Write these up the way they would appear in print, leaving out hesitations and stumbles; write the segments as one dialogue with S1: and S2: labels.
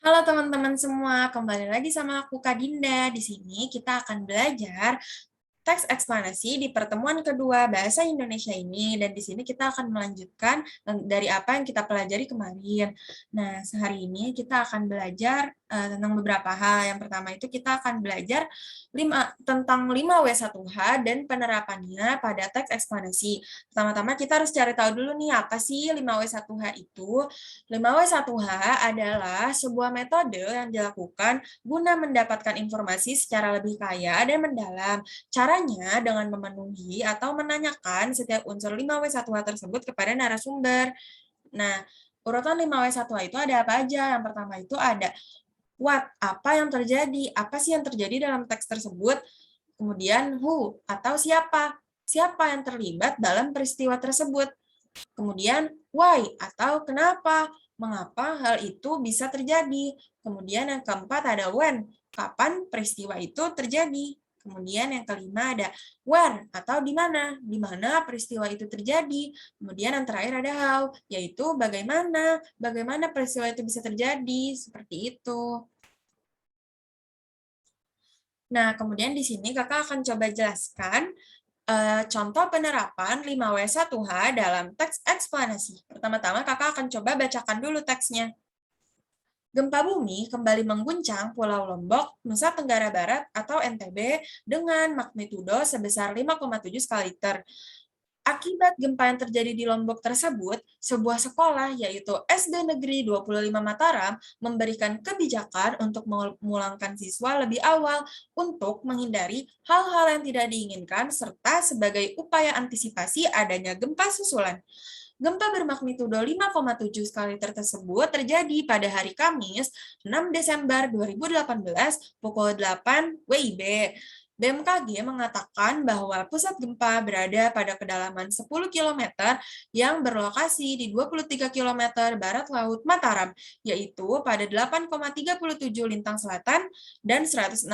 S1: Halo teman-teman semua, kembali lagi sama aku Kak Dinda. Di sini kita akan belajar teks eksplanasi di pertemuan kedua bahasa Indonesia ini, dan di sini kita akan melanjutkan dari apa yang kita pelajari kemarin. Nah, sehari ini kita akan belajar tentang beberapa hal. Yang pertama itu kita akan belajar tentang 5W1H dan penerapannya pada teks eksplanasi. Pertama-tama kita harus cari tahu dulu nih, apa sih 5W1H itu? 5W1H adalah sebuah metode yang dilakukan guna mendapatkan informasi secara lebih kaya dan mendalam. Caranya dengan memenuhi atau menanyakan setiap unsur 5W1H tersebut kepada narasumber. Nah, urutan 5W1H itu ada apa aja? Yang pertama itu ada what, apa yang terjadi? Apa sih yang terjadi dalam teks tersebut? Kemudian who, atau siapa? Siapa yang terlibat dalam peristiwa tersebut? Kemudian why, atau kenapa? Mengapa hal itu bisa terjadi? Kemudian yang keempat ada when, kapan peristiwa itu terjadi? Kemudian yang kelima ada where, atau di mana peristiwa itu terjadi. Kemudian yang terakhir ada how, yaitu bagaimana peristiwa itu bisa terjadi, seperti itu. Nah, kemudian di sini kakak akan coba jelaskan contoh penerapan 5W1H dalam teks eksplanasi. Pertama-tama kakak akan coba bacakan dulu teksnya. Gempa bumi kembali mengguncang Pulau Lombok, Nusa Tenggara Barat atau NTB dengan magnitudo sebesar 5,7 skala Richter. Akibat gempa yang terjadi di Lombok tersebut, sebuah sekolah yaitu SD Negeri 25 Mataram memberikan kebijakan untuk memulangkan siswa lebih awal untuk menghindari hal-hal yang tidak diinginkan serta sebagai upaya antisipasi adanya gempa susulan. Gempa bermagnitudo 5,7 skala Richter tersebut terjadi pada hari Kamis, 6 Desember 2018 pukul 8 WIB. BMKG mengatakan bahwa pusat gempa berada pada kedalaman 10 km yang berlokasi di 23 km barat laut Mataram, yaitu pada 8,37 lintang selatan dan 116,06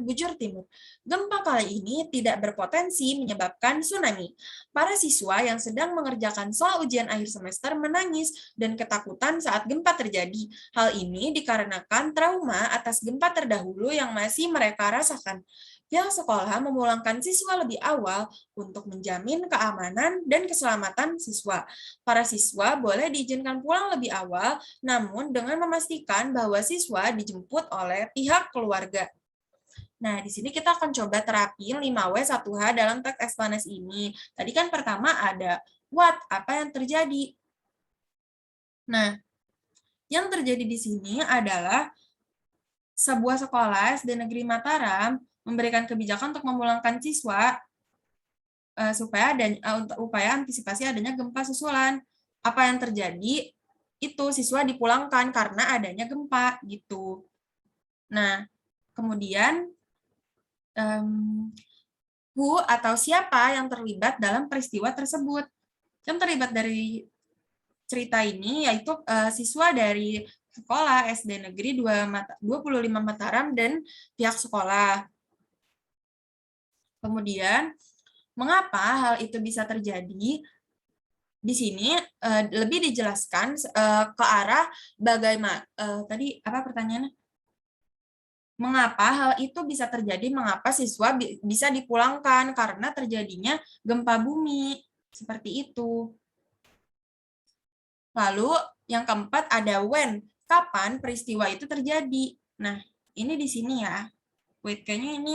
S1: bujur timur. Gempa kali ini tidak berpotensi menyebabkan tsunami. Para siswa yang sedang mengerjakan soal ujian akhir semester menangis dan ketakutan saat gempa terjadi. Hal ini dikarenakan trauma atas gempa terdahulu yang masih mereka rasakan. Pihak sekolah memulangkan siswa lebih awal untuk menjamin keamanan dan keselamatan siswa. Para siswa boleh diizinkan pulang lebih awal, namun dengan memastikan bahwa siswa dijemput oleh pihak keluarga. Nah, di sini kita akan coba terapin 5W1H dalam teks eksplanasi ini. Tadi kan pertama ada what, apa yang terjadi. Nah, yang terjadi di sini adalah sebuah sekolah SD Negeri Mataram memberikan kebijakan untuk memulangkan siswa untuk upaya antisipasi adanya gempa susulan. Apa yang terjadi? Itu siswa dipulangkan karena adanya gempa gitu. Nah, kemudian who atau siapa yang terlibat dalam peristiwa tersebut. Yang terlibat dari cerita ini yaitu siswa dari sekolah SD Negeri 25 Mataram dan pihak sekolah. Kemudian, mengapa hal itu bisa terjadi? Di sini lebih dijelaskan ke arah bagaimana tadi apa pertanyaannya? Mengapa hal itu bisa terjadi? Mengapa siswa bisa dipulangkan karena terjadinya gempa bumi seperti itu. Lalu yang keempat ada when, kapan peristiwa itu terjadi. Nah, ini di sini ya. Wait, kayaknya ini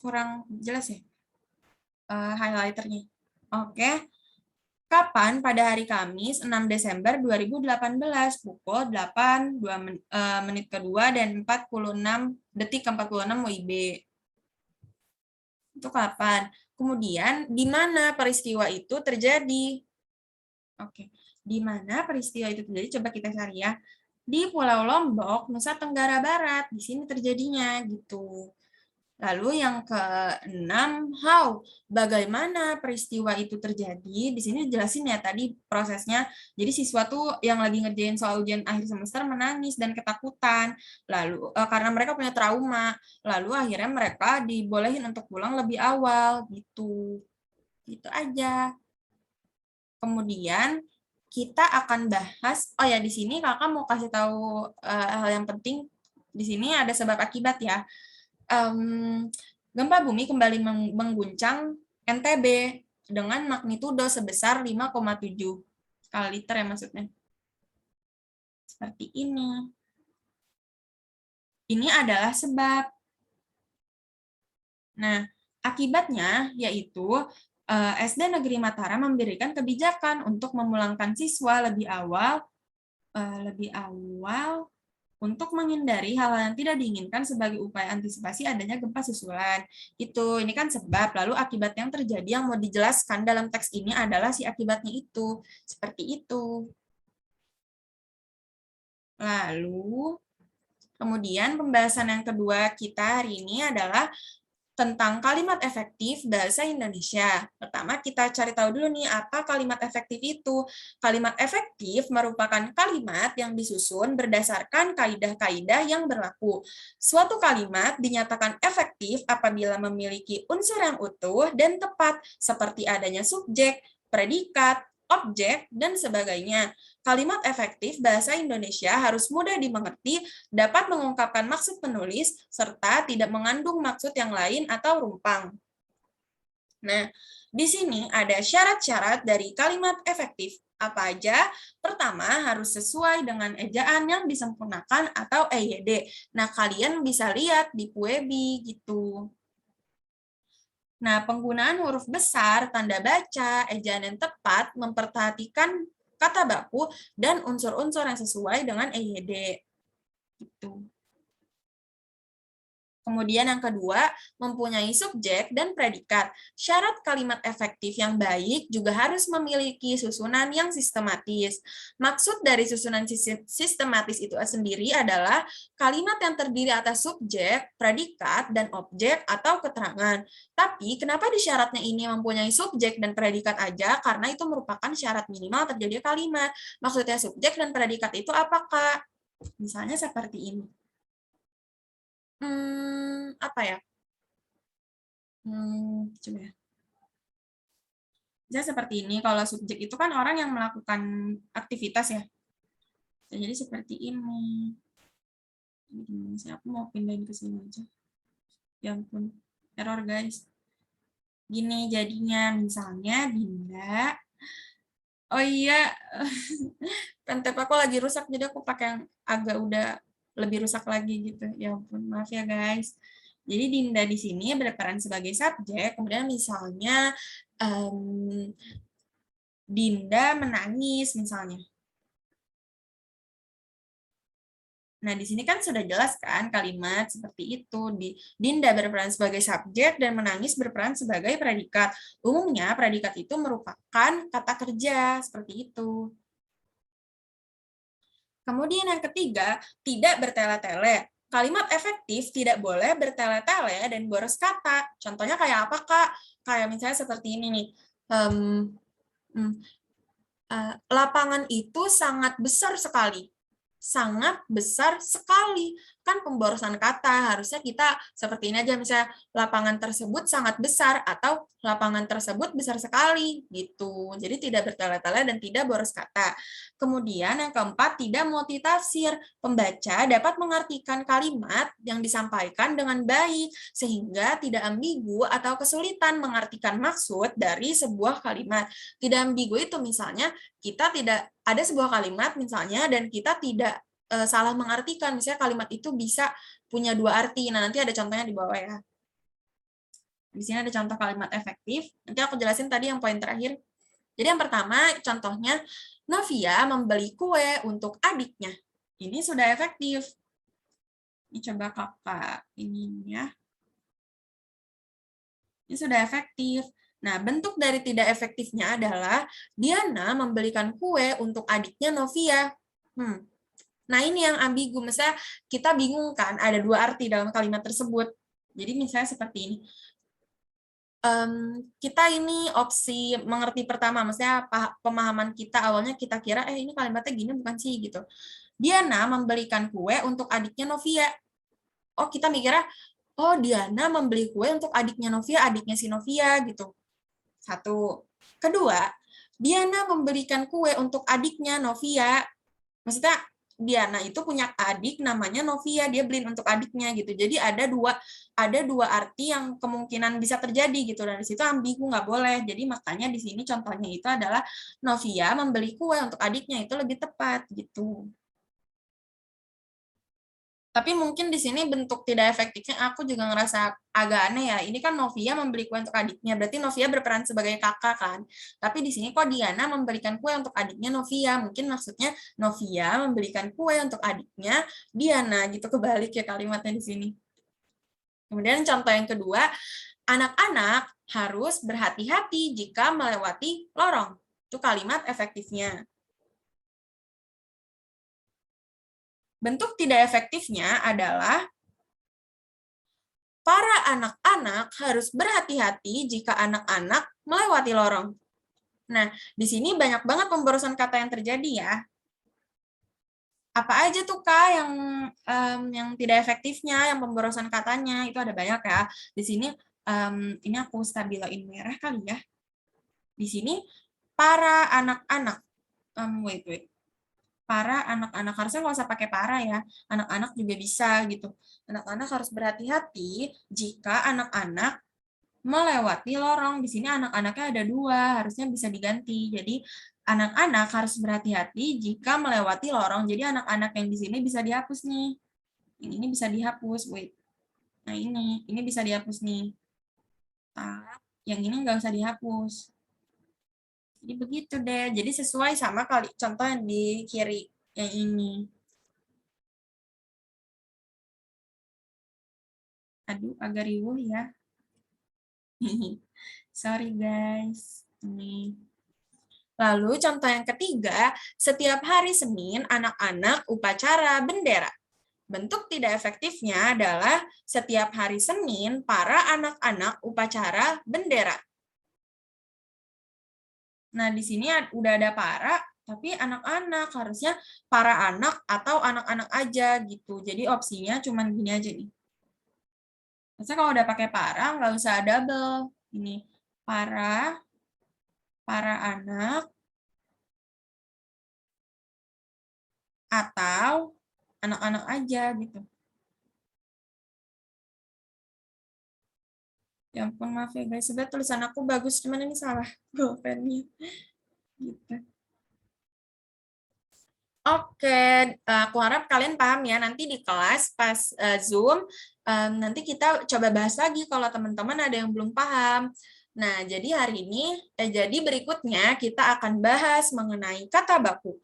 S1: kurang jelas ya highlighternya. Oke. Kapan pada hari Kamis 6 Desember 2018 pukul 8, 2 menit kedua dan 46 detik ke 46 WIB. Itu kapan? Kemudian di mana peristiwa itu terjadi? Oke. Di mana peristiwa itu terjadi? Coba kita cari ya. Di Pulau Lombok, Nusa Tenggara Barat. Di sini terjadinya gitu. Lalu yang keenam, how? Bagaimana peristiwa itu terjadi? Di sini jelasin ya tadi prosesnya. Jadi siswa tuh yang lagi ngerjain soal ujian akhir semester menangis dan ketakutan. Lalu karena mereka punya trauma. Lalu akhirnya mereka dibolehin untuk pulang lebih awal gitu. Gitu aja. Kemudian kita akan bahas, oh ya di sini kakak mau kasih tahu hal yang penting, di sini ada sebab akibat ya. Gempa bumi kembali mengguncang NTB dengan magnitudo sebesar 5,7 skala liter ya maksudnya. Seperti ini. Ini adalah sebab. Nah, akibatnya yaitu SD Negeri Mataram memberikan kebijakan untuk memulangkan siswa lebih awal untuk menghindari hal yang tidak diinginkan sebagai upaya antisipasi adanya gempa susulan. Ini kan sebab, lalu akibat yang terjadi yang mau dijelaskan dalam teks ini adalah si akibatnya itu. Seperti itu. Lalu, kemudian pembahasan yang kedua kita hari ini adalah tentang kalimat efektif bahasa Indonesia. Pertama, kita cari tahu dulu nih, apa kalimat efektif itu. Kalimat efektif merupakan kalimat yang disusun berdasarkan kaidah-kaidah yang berlaku. Suatu kalimat dinyatakan efektif apabila memiliki unsur yang utuh dan tepat, seperti adanya subjek, predikat, objek, dan sebagainya. Kalimat efektif bahasa Indonesia harus mudah dimengerti, dapat mengungkapkan maksud penulis, serta tidak mengandung maksud yang lain atau rumpang. Nah, di sini ada syarat-syarat dari kalimat efektif. Apa aja? Pertama, harus sesuai dengan ejaan yang disempurnakan atau EYD. Nah, kalian bisa lihat di Puebi gitu. Nah, penggunaan huruf besar, tanda baca, ejaan yang tepat, memperhatikan kata baku, dan unsur-unsur yang sesuai dengan EYD. Gitu. Kemudian yang kedua, mempunyai subjek dan predikat. Syarat kalimat efektif yang baik juga harus memiliki susunan yang sistematis. Maksud dari susunan sistematis itu sendiri adalah kalimat yang terdiri atas subjek, predikat, dan objek atau keterangan. Tapi kenapa di syaratnya ini mempunyai subjek dan predikat aja? Karena itu merupakan syarat minimal terjadi kalimat. Maksudnya subjek dan predikat itu apa, Kak? Misalnya seperti ini. Apa ya? Coba ya. Jadi seperti ini, kalau subjek itu kan orang yang melakukan aktivitas ya. Jadi seperti ini. Aku mau pindahin ke sini aja. Ya ampun, error guys. Gini jadinya, misalnya Dinda. Oh iya, pentep aku lagi rusak, jadi aku pakai yang agak udah lebih rusak lagi gitu. Ya ampun, maaf ya guys. Jadi Dinda di sini berperan sebagai subjek, kemudian misalnya Dinda menangis misalnya. Nah, di sini kan sudah jelas kan kalimat seperti itu. Dinda berperan sebagai subjek dan menangis berperan sebagai predikat. Umumnya predikat itu merupakan kata kerja, seperti itu. Kemudian yang ketiga, tidak bertele-tele. Kalimat efektif tidak boleh bertele-tele dan boros kata. Contohnya kayak apa, Kak? Kayak misalnya seperti ini nih. Lapangan itu sangat besar sekali. Sangat besar sekali. Kan pemborosan kata, harusnya kita seperti ini aja, misalnya lapangan tersebut sangat besar atau lapangan tersebut besar sekali gitu. Jadi tidak bertele-tele dan tidak boros kata. Kemudian yang keempat, tidak multitafsir. Pembaca dapat mengartikan kalimat yang disampaikan dengan baik sehingga tidak ambigu atau kesulitan mengartikan maksud dari sebuah kalimat. Tidak ambigu itu misalnya kita tidak ada sebuah kalimat misalnya dan kita tidak salah mengartikan, misalnya kalimat itu bisa punya dua arti. Nah, nanti ada contohnya di bawah ya. Di sini ada contoh kalimat efektif. Nanti aku jelasin tadi yang poin terakhir. Jadi yang pertama contohnya, Novia membeli kue untuk adiknya. Ini sudah efektif. Ini coba kakak ini ya. Ini sudah efektif. Nah, bentuk dari tidak efektifnya adalah Diana membelikan kue untuk adiknya Novia. Nah, ini yang ambigu. Misalnya kita bingung kan, ada dua arti dalam kalimat tersebut. Jadi misalnya seperti ini. Kita ini opsi mengerti pertama, maksudnya pemahaman kita awalnya kita kira, ini kalimatnya gini bukan sih gitu. Diana membelikan kue untuk adiknya Novia. Oh, kita mikirnya, oh Diana membeli kue untuk adiknya Novia, adiknya si Novia gitu. Satu. Kedua, Diana memberikan kue untuk adiknya Novia. Maksudnya Diana itu punya adik namanya Novia, dia beliin untuk adiknya gitu. Jadi ada dua arti yang kemungkinan bisa terjadi gitu, dan di situ ambigu, nggak boleh. Jadi makanya di sini contohnya itu adalah Novia membeli kue untuk adiknya, itu lebih tepat gitu. Tapi mungkin di sini bentuk tidak efektifnya aku juga ngerasa agak aneh ya. Ini kan Novia membeli kue untuk adiknya, berarti Novia berperan sebagai kakak kan. Tapi di sini kok Diana memberikan kue untuk adiknya Novia. Mungkin maksudnya Novia memberikan kue untuk adiknya Diana gitu, kebalik ya kalimatnya di sini. Kemudian contoh yang kedua, anak-anak harus berhati-hati jika melewati lorong. Itu kalimat efektifnya. Bentuk tidak efektifnya adalah para anak-anak harus berhati-hati jika anak-anak melewati lorong. Nah, di sini banyak banget pemborosan kata yang terjadi ya. Apa aja tuh Kak yang tidak efektifnya, yang pemborosan katanya, itu ada banyak ya. Di sini ini aku stabilain merah kali ya. Di sini para anak-anak. Wait. Para anak-anak, harusnya nggak usah pakai para ya, anak-anak juga bisa gitu. Anak-anak harus berhati-hati jika anak-anak melewati lorong. Di sini anak-anaknya ada dua, harusnya bisa diganti. Jadi anak-anak harus berhati-hati jika melewati lorong. Jadi anak-anak yang di sini bisa dihapus nih. Ini bisa dihapus, wait. Nah ini bisa dihapus nih. Yang ini nggak usah dihapus. Jadi begitu deh. Jadi sesuai sama kali contoh yang di kiri yang ini. Aduh, agak riuh ya. Sorry guys. Ini. Lalu contoh yang ketiga, setiap hari Senin anak-anak upacara bendera. Bentuk tidak efektifnya adalah setiap hari Senin para anak-anak upacara bendera. Nah, di sini udah ada para, tapi anak-anak, harusnya para anak atau anak-anak aja gitu. Jadi opsinya cuma gini aja nih. Maksudnya kalau udah pakai para, nggak usah double. Ini para anak, atau anak-anak aja gitu. Ya ampun, maaf ya guys. Sebenarnya tulisan aku bagus, cuman ini salah pulpennya. Gitu. Oke, aku harap kalian paham ya. Nanti di kelas pas Zoom, nanti kita coba bahas lagi kalau teman-teman ada yang belum paham. Nah, jadi berikutnya kita akan bahas mengenai kata baku.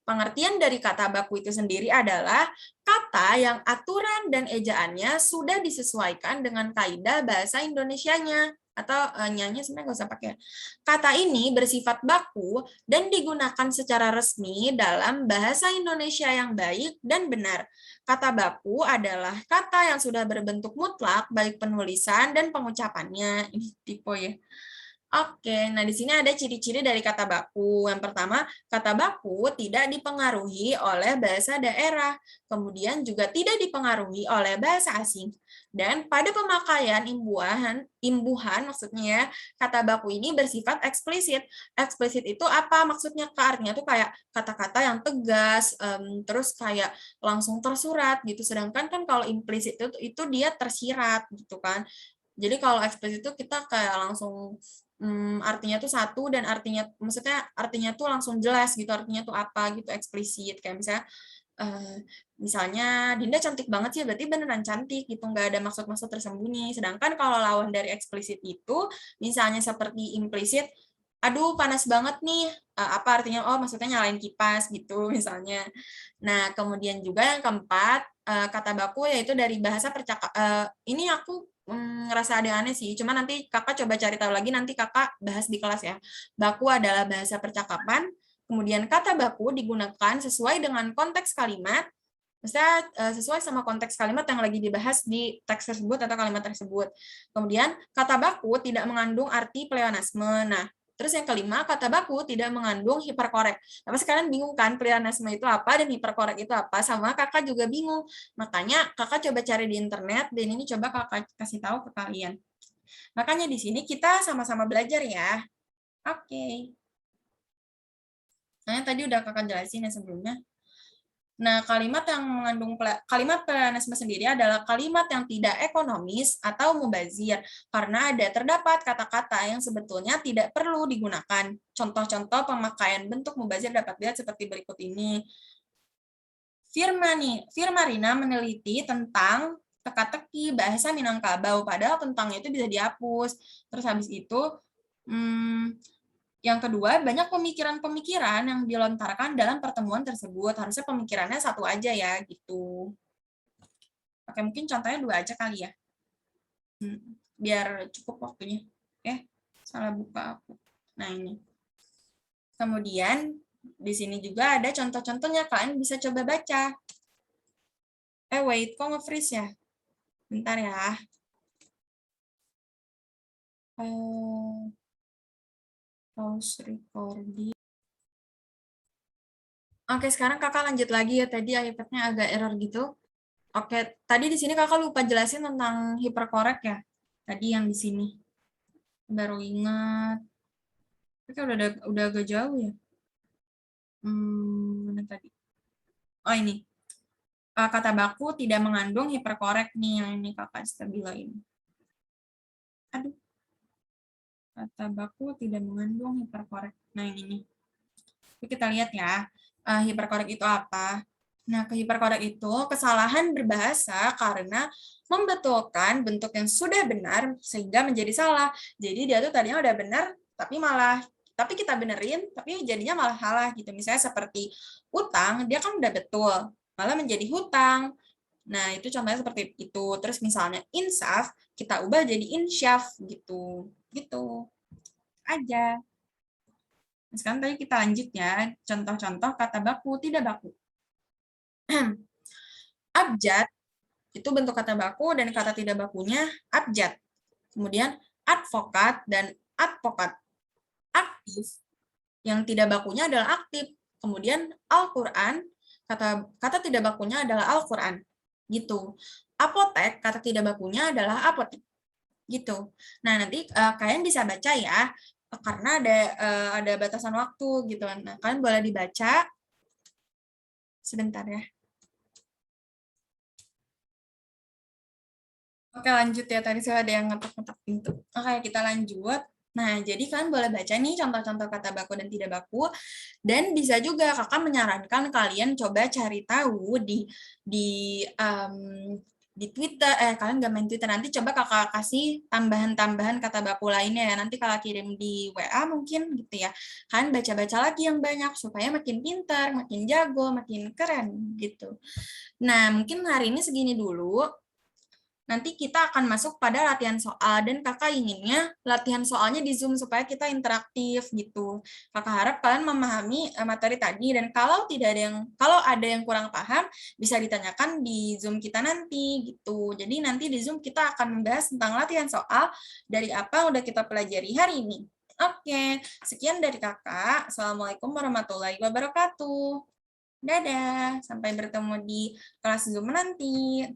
S1: Pengertian dari kata baku itu sendiri adalah kata yang aturan dan ejaannya sudah disesuaikan dengan kaidah bahasa Indonesianya. Atau nyanyi sebenarnya nggak usah pakai. Kata ini bersifat baku dan digunakan secara resmi dalam bahasa Indonesia yang baik dan benar. Kata baku adalah kata yang sudah berbentuk mutlak baik penulisan dan pengucapannya. Ini tipe ya. Oke, nah di sini ada ciri-ciri dari kata baku. Yang pertama, kata baku tidak dipengaruhi oleh bahasa daerah, kemudian juga tidak dipengaruhi oleh bahasa asing. Dan pada pemakaian imbuhan maksudnya ya, kata baku ini bersifat eksplisit. Eksplisit itu apa maksudnya? Artinya tuh kayak kata-kata yang tegas, terus kayak langsung tersurat gitu. Sedangkan kan kalau implisit itu dia tersirat gitu kan. Jadi kalau eksplisit itu kita kayak langsung artinya tuh satu dan maksudnya artinya tuh langsung jelas gitu, artinya tuh apa gitu, eksplisit. Kayak misalnya Dinda cantik banget sih, berarti beneran cantik gitu, nggak ada maksud-maksud tersembunyi. Sedangkan kalau lawan dari eksplisit itu misalnya seperti implisit, aduh panas banget nih, apa artinya? Oh maksudnya nyalain kipas gitu misalnya. Nah kemudian juga yang keempat, kata baku yaitu dari bahasa ini aku ngerasa ada aneh sih, cuma nanti kakak coba cari tahu lagi, nanti kakak bahas di kelas ya. Baku adalah bahasa percakapan, kemudian kata baku digunakan sesuai dengan konteks kalimat, misalnya sesuai sama konteks kalimat yang lagi dibahas di teks tersebut atau kalimat tersebut. Kemudian kata baku tidak mengandung arti pleonasme. Nah, terus yang kelima, kata baku tidak mengandung hiperkorek. Tapi sekalian bingung kan pleonasme itu apa dan hiperkorek itu apa? Sama kakak juga bingung. Makanya kakak coba cari di internet dan ini coba kakak kasih tahu ke kalian. Makanya di sini kita sama-sama belajar ya. Oke. Soalnya tadi udah kakak jelasin ya sebelumnya. Nah, kalimat yang mengandung kalimat planetisme sendiri adalah kalimat yang tidak ekonomis atau mubazir karena terdapat kata-kata yang sebetulnya tidak perlu digunakan. Contoh-contoh pemakaian bentuk mubazir dapat dilihat seperti berikut ini. Firmarina meneliti tentang teka-teki bahasa Minangkabau, padahal tentangnya itu bisa dihapus. Terus habis itu, yang kedua, banyak pemikiran-pemikiran yang dilontarkan dalam pertemuan tersebut. Harusnya pemikirannya satu aja ya, gitu. Oke, mungkin contohnya 2 aja kali ya. Biar cukup waktunya. Salah buka aku. Nah, ini. Kemudian, di sini juga ada contoh-contohnya. Kalian bisa coba baca. Wait, kok nge-freeze ya? Bentar ya. Pause recording. Oke, sekarang kakak lanjut lagi ya. Tadi iPad-nya agak error gitu. Oke, tadi di sini kakak lupa jelasin tentang hiperkorek ya. Tadi yang di sini. Baru ingat. Oke, udah agak jauh ya. Mana tadi? Oh, ini. Kata baku tidak mengandung hiperkorek nih. Yang ini kakak stabilain. Aduh. Kata baku tidak mengandung hiperkorek. Nah, ini nih. Kita lihat ya. Hiperkorek itu apa? Nah, hiperkorek itu kesalahan berbahasa karena membetulkan bentuk yang sudah benar sehingga menjadi salah. Jadi dia tuh tadinya udah benar, tapi kita benerin, tapi jadinya malah salah gitu. Misalnya seperti utang, dia kan udah betul, malah menjadi hutang. Nah, itu contohnya seperti itu. Terus misalnya insaf, kita ubah jadi insyaf gitu. Gitu aja. Sekarang tadi kita lanjut ya, contoh-contoh kata baku, tidak baku. Abjad itu bentuk kata baku dan kata tidak bakunya abjad. Kemudian advokat dan advokat. Aktif yang tidak bakunya adalah aktif. Kemudian Al-Qur'an kata tidak bakunya adalah Al-Qur'an. Gitu. Apotek kata tidak bakunya adalah apotek. Gitu. Nah, nanti kalian bisa baca ya karena ada batasan waktu gitu. Nah, kalian boleh dibaca sebentar ya. Oke, lanjut ya. Tadi saya ada yang ngetok-ngetok pintu. Oke, kita lanjut. Nah, jadi kalian boleh baca nih contoh-contoh kata baku dan tidak baku. Dan bisa juga kakak menyarankan kalian coba cari tahu di Twitter. Kalian nggak main Twitter, nanti coba kakak kasih tambahan-tambahan kata baku lainnya ya. Nanti kakak kirim di WA mungkin gitu ya. Kalian baca-baca lagi yang banyak supaya makin pintar, makin jago, makin keren gitu. Nah, mungkin hari ini segini dulu. Nanti kita akan masuk pada latihan soal dan kakak inginnya latihan soalnya di Zoom supaya kita interaktif gitu. Kakak harap kalian memahami materi tadi dan kalau ada yang kurang paham bisa ditanyakan di Zoom kita nanti gitu. Jadi nanti di Zoom kita akan membahas tentang latihan soal dari apa yang udah kita pelajari hari ini. Oke, sekian dari kakak. Assalamualaikum warahmatullahi wabarakatuh. Dadah, sampai bertemu di kelas Zoom nanti.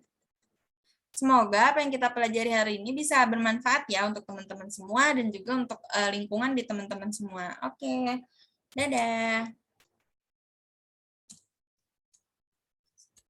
S1: Semoga apa yang kita pelajari hari ini bisa bermanfaat ya untuk teman-teman semua dan juga untuk lingkungan di teman-teman semua. Oke, dadah.